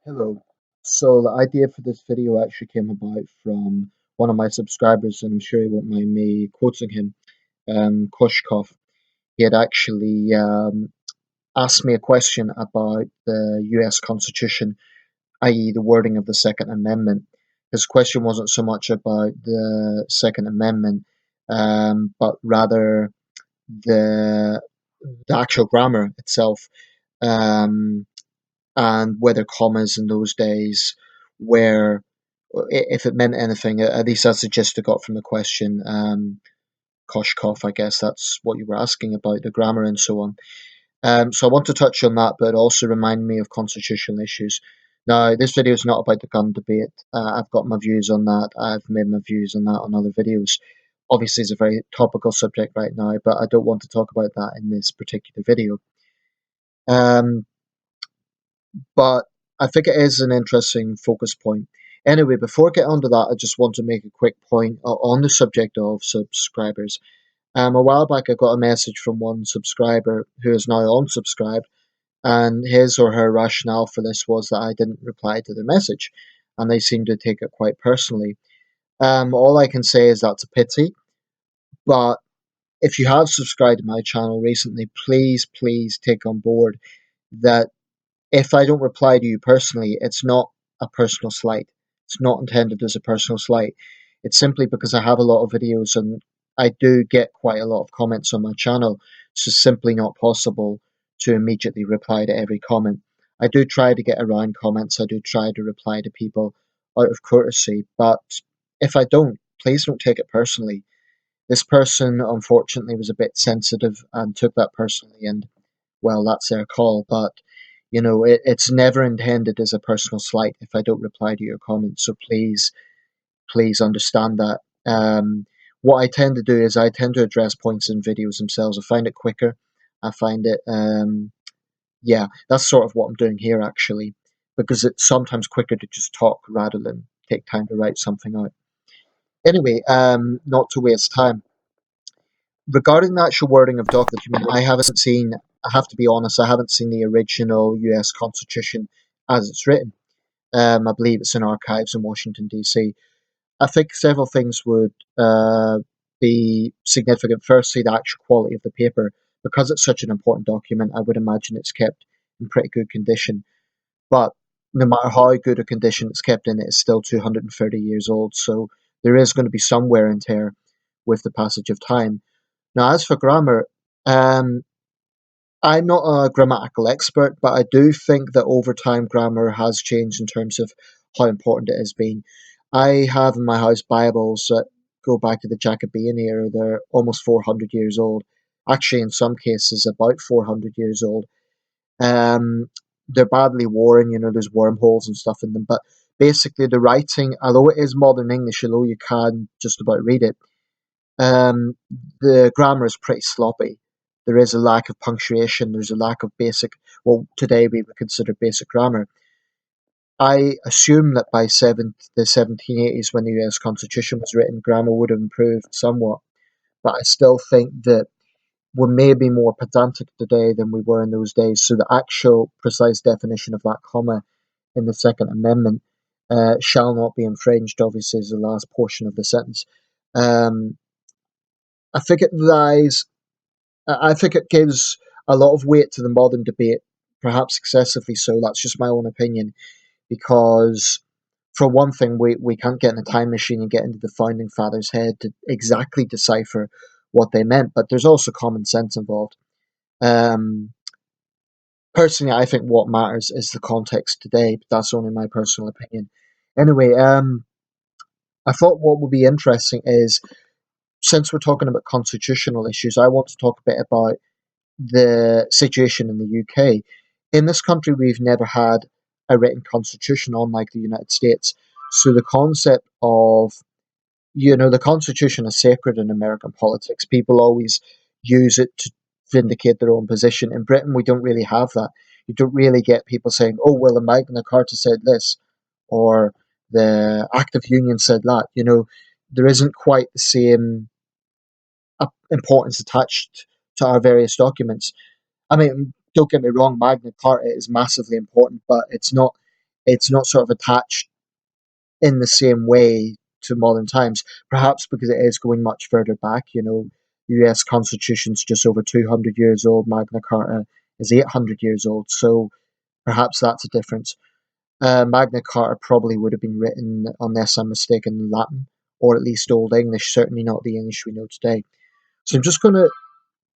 Hello. So the idea for this video actually came about from one of my subscribers, and I'm sure he won't mind me quoting him, Koshkov. He had actually asked me a question about the US Constitution, i.e., the wording of the Second Amendment. His question wasn't so much about the Second Amendment, but rather the the actual grammar itself. Um, and whether commas in those days were, if it meant anything. At least that's the gist I got from the question. Koshkov, I guess that's what you were asking about, the grammar and so on. So I want to touch on that, but also remind me of constitutional issues. Now, this video is not about the gun debate. I've got my views on that. I've made my views on that on other videos. Obviously, it's a very topical subject right now, but I don't want to talk about that in this particular video. Um, but I think it is an interesting focus point. Anyway, before I get onto that, I just want to make a quick point on the subject of subscribers. A while back, I got a message from one subscriber who is now unsubscribed, and his or her rationale for this was that I didn't reply to their message, and they seemed to take it quite personally. All I can say is that's a pity, but if you have subscribed to my channel recently, please take on board that if I don't reply to you personally, it's not a personal slight. It's not intended as a personal slight. It's simply because I have a lot of videos and I do get quite a lot of comments on my channel. So it's simply not possible to immediately reply to every comment. I do try to get around comments. I do try to reply to people out of courtesy. But if I don't, please don't take it personally. This person, unfortunately, was a bit sensitive and took that personally, and well, that's their call. But it's never intended as a personal slight if I don't reply to your comments. So please understand that. What I tend to do is I tend to address points in videos themselves. I find it quicker. I find it, yeah, that's sort of what I'm doing here actually, because it's sometimes quicker to just talk rather than take time to write something out. Anyway, not to waste time. Regarding the actual wording of document, I haven't seen. I have to be honest. I haven't seen the original U.S. Constitution as it's written. I believe it's in archives in Washington D.C. I think several things would be significant. Firstly, the actual quality of the paper, because it's such an important document. I would imagine it's kept in pretty good condition. But no matter how good a condition it's kept in, it's still 230 years old. So there is going to be some wear and tear with the passage of time. Now, as for grammar, um, I'm not a grammatical expert, but I do think that over time grammar has changed in terms of how important it has been. I have in my house Bibles that go back to the Jacobean era. They're almost 400 years old. Actually, in some cases, about 400 years old. Um, they're badly worn, there's wormholes and stuff in them. But basically, the writing, although it is modern English, although you can just about read it, um, the grammar is pretty sloppy. There is a lack of punctuation. There's a lack of basic, well, today we would consider basic grammar. I assume that by the 1780s, when the US Constitution was written, grammar would have improved somewhat. But I still think that we're maybe more pedantic today than we were in those days. So the actual precise definition of that comma in the Second Amendment shall not be infringed, obviously, is the last portion of the sentence. Um, I think it lies I think it gives a lot of weight to the modern debate, perhaps excessively so. That's just my own opinion, because for one thing, we can't get in a time machine and get into the founding fathers' head to exactly decipher what they meant, but there's also common sense involved. Um, Personally, I think what matters is the context today, but that's only my personal opinion. Anyway, I thought what would be interesting is, since we're talking about constitutional issues, I want to talk a bit about the situation in the UK. In this country, we've never had a written constitution, unlike the United States. So the concept of, the constitution is sacred in American politics. People always use it to vindicate their own position. In Britain, we don't really have that. You don't really get people saying, oh, well, the Magna Carta said this, or the Act of Union said that. There isn't quite the same importance attached to our various documents. I mean, don't get me wrong, Magna Carta is massively important, but it's not it's not sort of attached in the same way to modern times. Perhaps because it is going much further back. U.S. Constitution's just over 200 years old. Magna Carta is 800 years old. So perhaps that's a difference. Magna Carta probably would have been written, unless I'm mistaken, in Latin, or at least Old English, certainly not the English we know today. So I'm just going to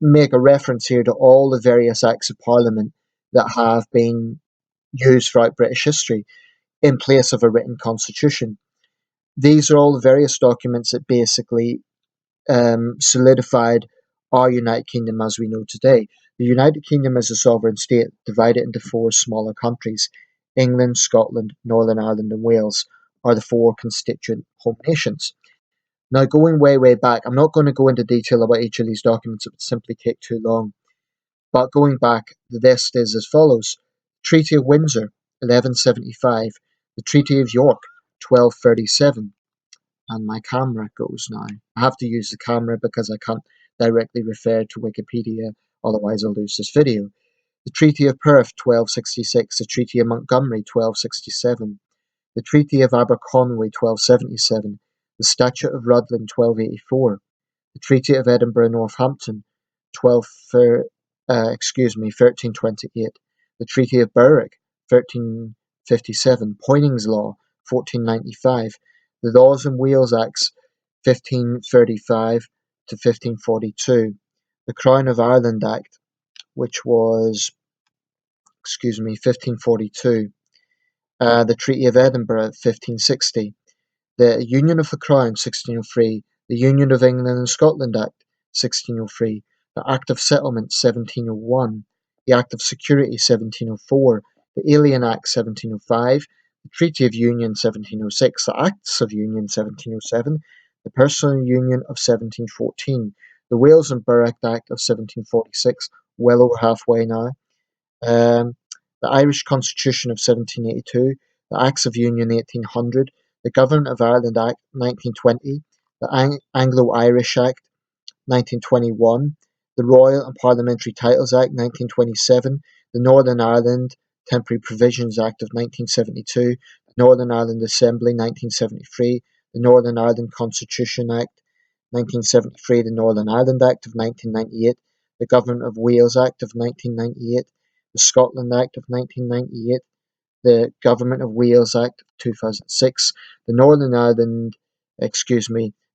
make a reference here to all the various acts of parliament that have been used throughout British history in place of a written constitution. These are all the various documents that basically solidified our United Kingdom as we know today. The United Kingdom is a sovereign state divided into four smaller countries. England, Scotland, Northern Ireland, and Wales are the four constituent home nations. Now, going way, way back, I'm not going to go into detail about each of these documents, it would simply take too long. But going back, the list is as follows: Treaty of Windsor, 1175, the Treaty of York, 1237, and my camera goes now. I have to use the camera because I can't directly refer to Wikipedia, otherwise I'll lose this video. The Treaty of Perth, 1266, the Treaty of Montgomery, 1267, the Treaty of Aberconwy, 1277, the Statute of Rhuddlan, 1284, the Treaty of Edinburgh Northampton, 1328, the Treaty of Berwick, 1357, Poynings Law, 1495, the Laws and Wheels Acts, 1535 to 1542, the Crown of Ireland Act, which was, 1542, the Treaty of Edinburgh, 1560, the Union of the Crown, 1603, the Union of England and Scotland Act, 1603, the Act of Settlement, 1701, the Act of Security, 1704, the Alien Act, 1705, the Treaty of Union, 1706, the Acts of Union, 1707, the Personal Union of 1714, the Wales and Berwick Act of 1746, well over halfway now, um, the Irish Constitution of 1782, the Acts of Union 1800, the Government of Ireland Act 1920, the Anglo-Irish Act 1921, the Royal and Parliamentary Titles Act 1927, the Northern Ireland Temporary Provisions Act of 1972, the Northern Ireland Assembly 1973, the Northern Ireland Constitution Act 1973, the Northern Ireland Act of 1998, the Government of Wales Act of 1998, the Scotland Act of 1998, the Government of Wales Act of 2006, the Northern Ireland,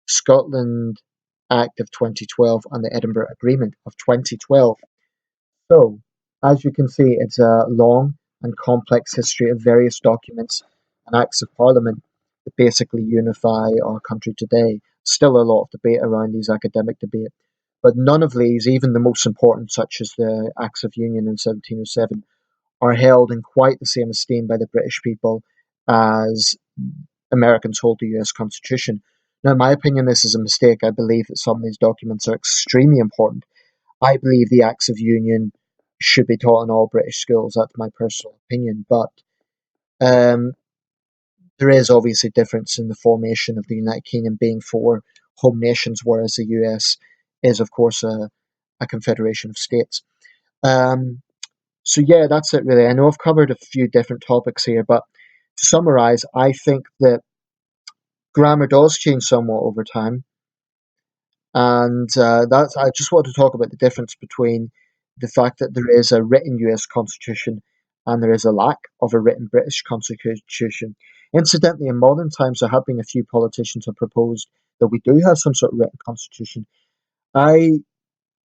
Scotland Act of 2012, and the Edinburgh Agreement of 2012. So, as you can see, it's a long and complex history of various documents and acts of parliament that basically unify our country today. Still a lot of debate around these, academic debate, but none of these, even the most important, such as the Acts of Union in 1707, are held in quite the same esteem by the British people as Americans hold the US Constitution. Now, in my opinion, this is a mistake. I believe that some of these documents are extremely important. I believe the Acts of Union should be taught in all British schools. That's my personal opinion. But um, there is obviously a difference in the formation of the United Kingdom being four home nations, whereas the US is, of course, a confederation of states. Um, So yeah, that's it really. I know I've covered a few different topics here, but to summarize, I think that grammar does change somewhat over time, and that's. I just want to talk about the difference between the fact that there is a written U.S. Constitution and there is a lack of a written British Constitution. Incidentally, in modern times, there have been a few politicians who have proposed that we do have some sort of written constitution. I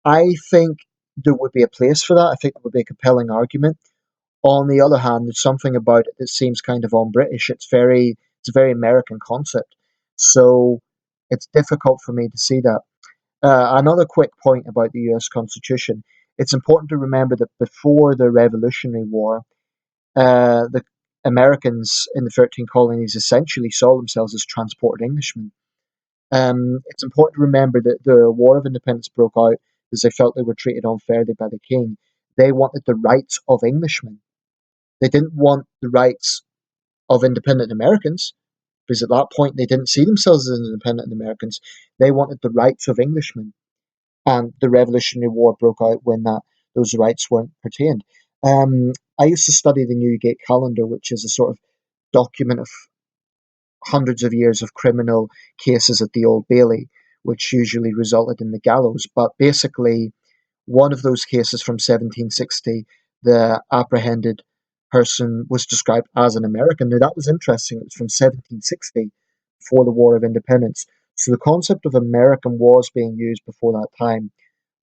I think there would be a place for that. I think it would be a compelling argument. On the other hand, there's something about it that seems kind of un-British. It's a very American concept, so it's difficult for me to see that. Another quick point about the U.S. Constitution: it's important to remember that before the Revolutionary War, the Americans in the 13 colonies essentially saw themselves as transported Englishmen. It's important to remember that the War of Independence broke out because they felt they were treated unfairly by the king. They wanted the rights of Englishmen. They didn't want the rights of independent Americans, because at that point they didn't see themselves as independent Americans. They wanted the rights of Englishmen, and the Revolutionary War broke out when those rights weren't pertained. I used to study the Newgate Calendar, which is a sort of document of hundreds of years of criminal cases at the Old Bailey, which usually resulted in the gallows. But basically, one of those cases from 1760, the apprehended person was described as an American. Now, that was interesting. It was from 1760, before the War of Independence. So the concept of American was being used before that time,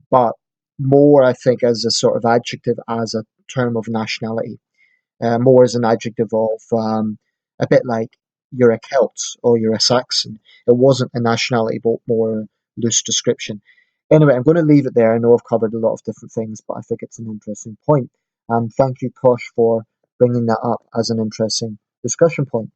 but more, I think, as a sort of adjective, as a term of nationality, more as an adjective of a bit like you're a Celt or you're a Saxon. It wasn't a nationality, but more a loose description. Anyway, I'm going to leave it there. I know I've covered a lot of different things, but I think it's an interesting point. And thank you, Kosh, for bringing that up as an interesting discussion point.